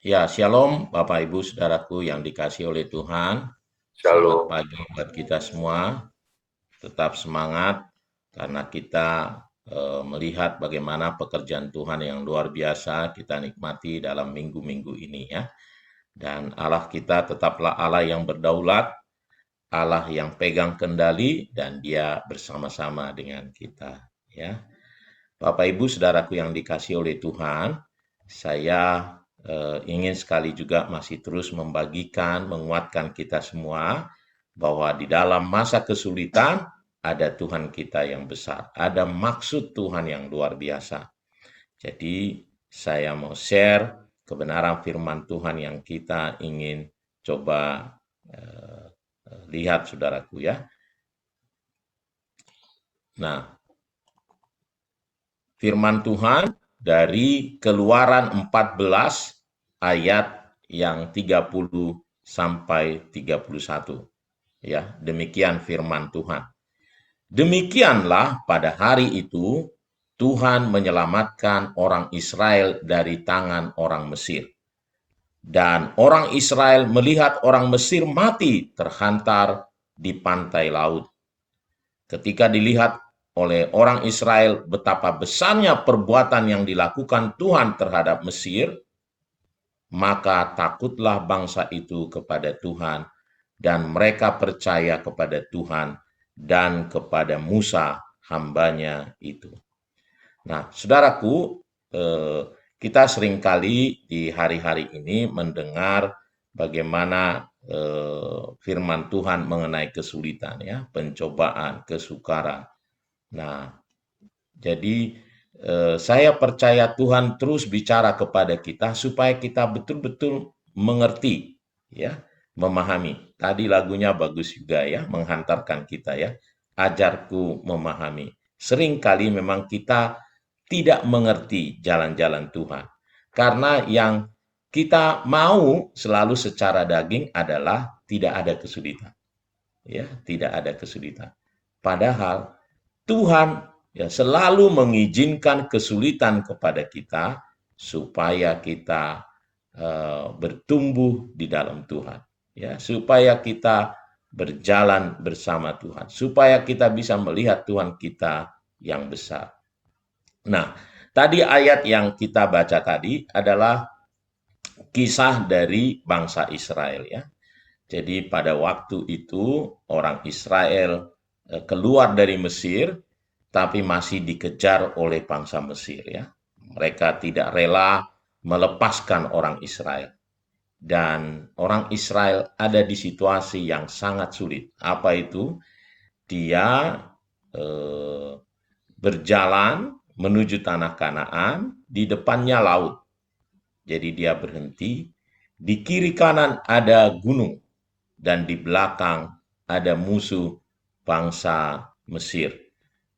Ya, shalom Bapak Ibu Saudaraku yang dikasihi oleh Tuhan. Selamat Shalom. pagi buat kita semua. Tetap semangat karena kita melihat bagaimana pekerjaan Tuhan yang luar biasa kita nikmati dalam minggu-minggu ini ya. Dan Allah kita tetaplah Allah yang berdaulat, Allah yang pegang kendali dan Dia bersama-sama dengan kita ya. Bapak Ibu Saudaraku yang dikasihi oleh Tuhan, saya ingin sekali juga masih terus membagikan, menguatkan kita semua bahwa di dalam masa kesulitan ada Tuhan kita yang besar, ada maksud Tuhan yang luar biasa. Jadi saya mau share kebenaran firman Tuhan yang kita ingin coba eh, lihat saudaraku ya. Nah, firman Tuhan dari Keluaran 14 ayat yang 30 sampai 31. Ya, demikian firman Tuhan. Demikianlah pada hari itu Tuhan menyelamatkan orang Israel dari tangan orang Mesir. Dan orang Israel melihat orang Mesir mati terhantar di pantai laut. Ketika dilihat oleh orang Israel betapa besarnya perbuatan yang dilakukan Tuhan terhadap Mesir, maka takutlah bangsa itu kepada Tuhan dan mereka percaya kepada Tuhan dan kepada Musa hambanya itu. Nah, saudaraku, kita seringkali di hari-hari ini mendengar bagaimana firman Tuhan mengenai kesulitan ya, pencobaan, kesukaran. Nah, jadi saya percaya Tuhan terus bicara kepada kita supaya kita betul-betul mengerti, ya, memahami. Tadi lagunya bagus juga ya, menghantarkan kita ya. Ajarku memahami. Seringkali memang kita tidak mengerti jalan-jalan Tuhan. Karena yang kita mau selalu secara daging adalah tidak ada kesulitan. Ya, tidak ada kesulitan. Padahal Tuhan ya selalu mengizinkan kesulitan kepada kita supaya kita bertumbuh di dalam Tuhan, ya, supaya kita berjalan bersama Tuhan, supaya kita bisa melihat Tuhan kita yang besar. Nah, tadi ayat yang kita baca tadi adalah kisah dari bangsa Israel ya. Jadi pada waktu itu orang Israel keluar dari Mesir tapi masih dikejar oleh bangsa Mesir ya. Mereka tidak rela melepaskan orang Israel. Dan orang Israel ada di situasi yang sangat sulit. Apa itu? Dia eh, berjalan menuju tanah Kanaan, di depannya laut. Jadi dia berhenti, di kiri kanan ada gunung, dan di belakang ada musuh bangsa Mesir.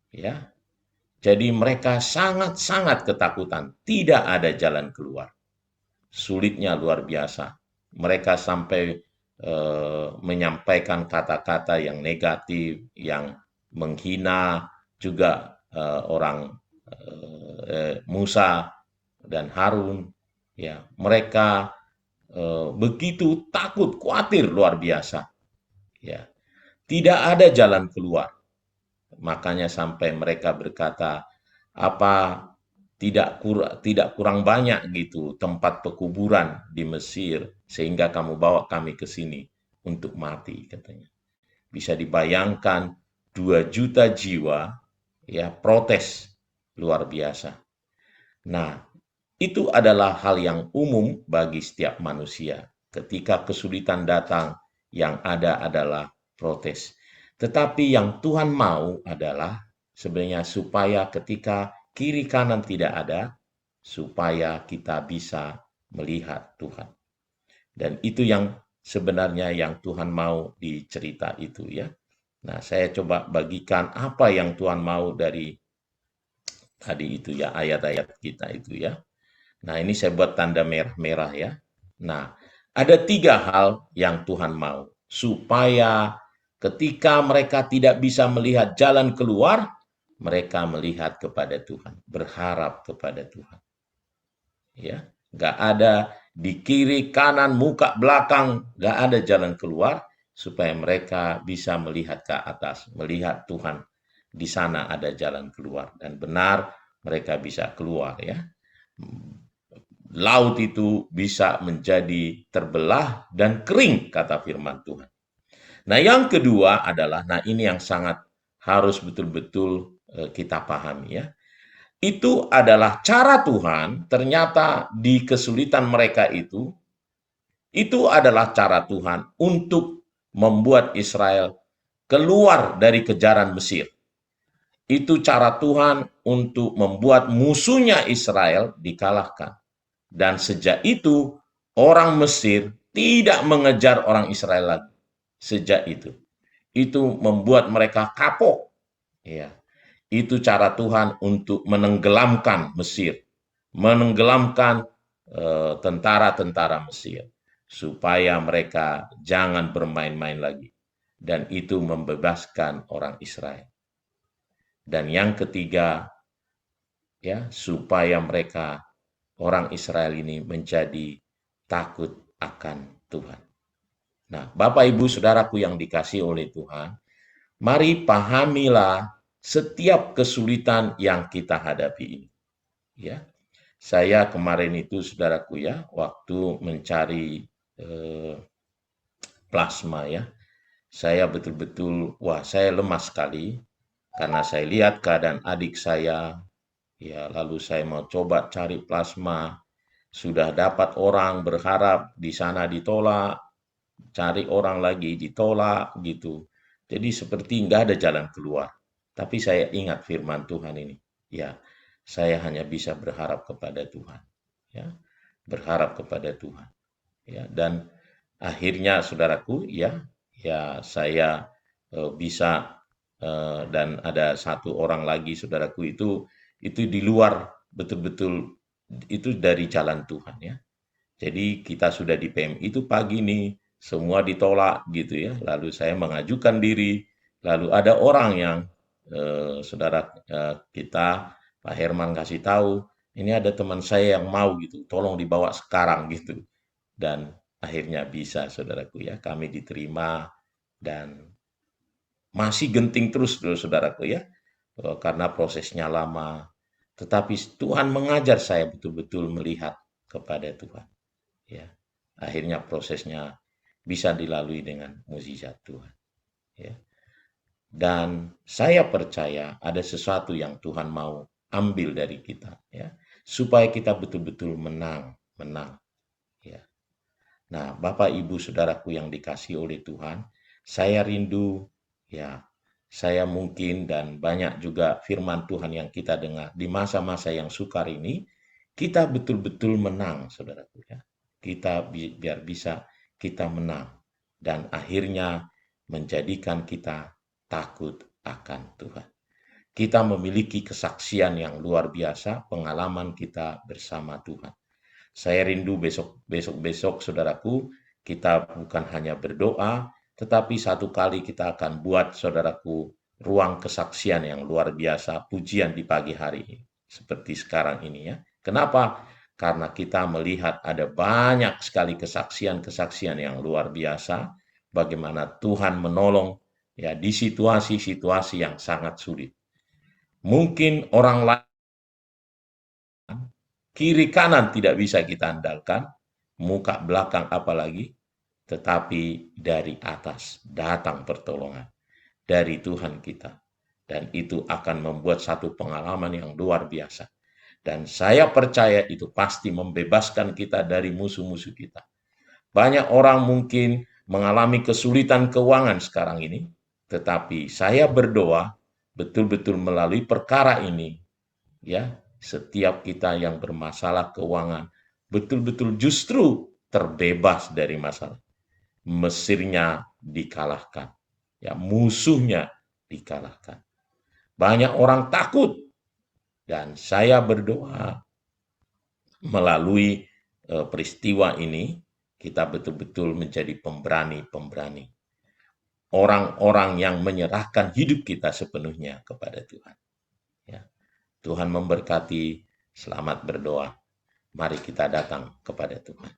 Ya, jadi mereka sangat-sangat ketakutan, tidak ada jalan keluar. Sulitnya luar biasa. Mereka sampai menyampaikan kata-kata yang negatif, yang menghina juga orang Musa dan Harun. Ya, mereka begitu takut, khawatir luar biasa. Ya, tidak ada jalan keluar. Makanya sampai mereka berkata, apa tidak kurang banyak gitu tempat pekuburan di Mesir sehingga kamu bawa kami ke sini untuk mati katanya. Bisa dibayangkan 2 juta jiwa ya protes luar biasa. Nah, itu adalah hal yang umum bagi setiap manusia. Ketika kesulitan datang, yang ada adalah protes. Tetapi yang Tuhan mau adalah sebenarnya supaya ketika kiri kanan tidak ada, supaya kita bisa melihat Tuhan. Dan itu yang sebenarnya yang Tuhan mau di cerita itu ya. Nah, saya coba bagikan apa yang Tuhan mau dari tadi itu ya, ayat-ayat kita itu ya. Nah, ini saya buat tanda merah-merah ya. Nah, ada 3 hal yang Tuhan mau. Supaya ketika mereka tidak bisa melihat jalan keluar, mereka melihat kepada Tuhan, berharap kepada Tuhan. Ya, nggak ada di kiri, kanan, muka, belakang, gak ada jalan keluar, supaya mereka bisa melihat ke atas, melihat Tuhan. Di sana ada jalan keluar, dan benar mereka bisa keluar ya. Laut itu bisa menjadi terbelah dan kering, kata firman Tuhan. Nah, yang kedua adalah, nah ini yang sangat harus betul-betul kita pahami ya. Itu adalah cara Tuhan, ternyata di kesulitan mereka itu adalah cara Tuhan untuk membuat Israel keluar dari kejaran Mesir. Itu cara Tuhan untuk membuat musuhnya Israel dikalahkan. Dan sejak itu, orang Mesir tidak mengejar orang Israel lagi. Sejak itu membuat mereka kapok. Ya, itu cara Tuhan untuk menenggelamkan Mesir, menenggelamkan tentara-tentara Mesir, supaya mereka jangan bermain-main lagi. Dan itu membebaskan orang Israel. Dan yang ketiga, ya, supaya mereka, orang Israel ini, menjadi takut akan Tuhan. Nah, Bapak Ibu Saudaraku yang dikasihi oleh Tuhan, mari pahamilah setiap kesulitan yang kita hadapi ini. Ya, saya kemarin itu, saudaraku ya, waktu mencari plasma ya, saya betul-betul, wah, saya lemas sekali karena saya lihat keadaan adik saya. Ya, lalu saya mau coba cari plasma, sudah dapat orang, berharap di sana ditolak, cari orang lagi ditolak gitu. Jadi seperti nggak ada jalan keluar. Tapi saya ingat firman Tuhan ini. Ya, saya hanya bisa berharap kepada Tuhan. Ya, berharap kepada Tuhan. Ya, dan akhirnya saudaraku, ya saya bisa, dan ada satu orang lagi saudaraku itu di luar, betul-betul itu dari jalan Tuhan ya. Jadi kita sudah di PMI itu pagi nih, semua ditolak gitu ya. Lalu saya mengajukan diri, lalu ada orang yang saudara kita, Pak Herman, kasih tahu, ini ada teman saya yang mau gitu, tolong dibawa sekarang gitu. Dan akhirnya bisa, saudaraku ya, kami diterima, dan masih genting terus saudaraku ya, karena prosesnya lama. Tetapi Tuhan mengajar saya betul-betul melihat kepada Tuhan. Ya, akhirnya prosesnya bisa dilalui dengan mukjizat Tuhan. Ya. Dan saya percaya ada sesuatu yang Tuhan mau ambil dari kita, ya, supaya kita betul-betul menang. Ya. Nah, Bapak, Ibu, Saudaraku yang dikasihi oleh Tuhan, saya rindu, ya, saya mungkin dan banyak juga firman Tuhan yang kita dengar di masa-masa yang sukar ini, kita betul-betul menang, saudaraku ya. Kita biar bisa kita menang dan akhirnya menjadikan kita takut akan Tuhan. Kita memiliki kesaksian yang luar biasa, pengalaman kita bersama Tuhan. Saya rindu besok saudaraku, kita bukan hanya berdoa, tetapi satu kali kita akan buat, saudaraku, ruang kesaksian yang luar biasa, pujian di pagi hari ini, seperti sekarang ini ya. Kenapa? Karena kita melihat ada banyak sekali kesaksian-kesaksian yang luar biasa, bagaimana Tuhan menolong ya di situasi-situasi yang sangat sulit. Mungkin orang lain kiri kanan tidak bisa kita andalkan, muka belakang apalagi, tetapi dari atas datang pertolongan dari Tuhan kita. Dan itu akan membuat satu pengalaman yang luar biasa. Dan saya percaya itu pasti membebaskan kita dari musuh-musuh kita. Banyak orang mungkin mengalami kesulitan keuangan sekarang ini, tetapi saya berdoa betul-betul melalui perkara ini, ya, setiap kita yang bermasalah keuangan betul-betul justru terbebas dari masalah. Mesirnya dikalahkan, ya, musuhnya dikalahkan. Banyak orang takut, dan saya berdoa melalui peristiwa ini kita betul-betul menjadi pemberani-pemberani. Orang-orang yang menyerahkan hidup kita sepenuhnya kepada Tuhan. Ya. Tuhan memberkati, selamat berdoa. Mari kita datang kepada Tuhan.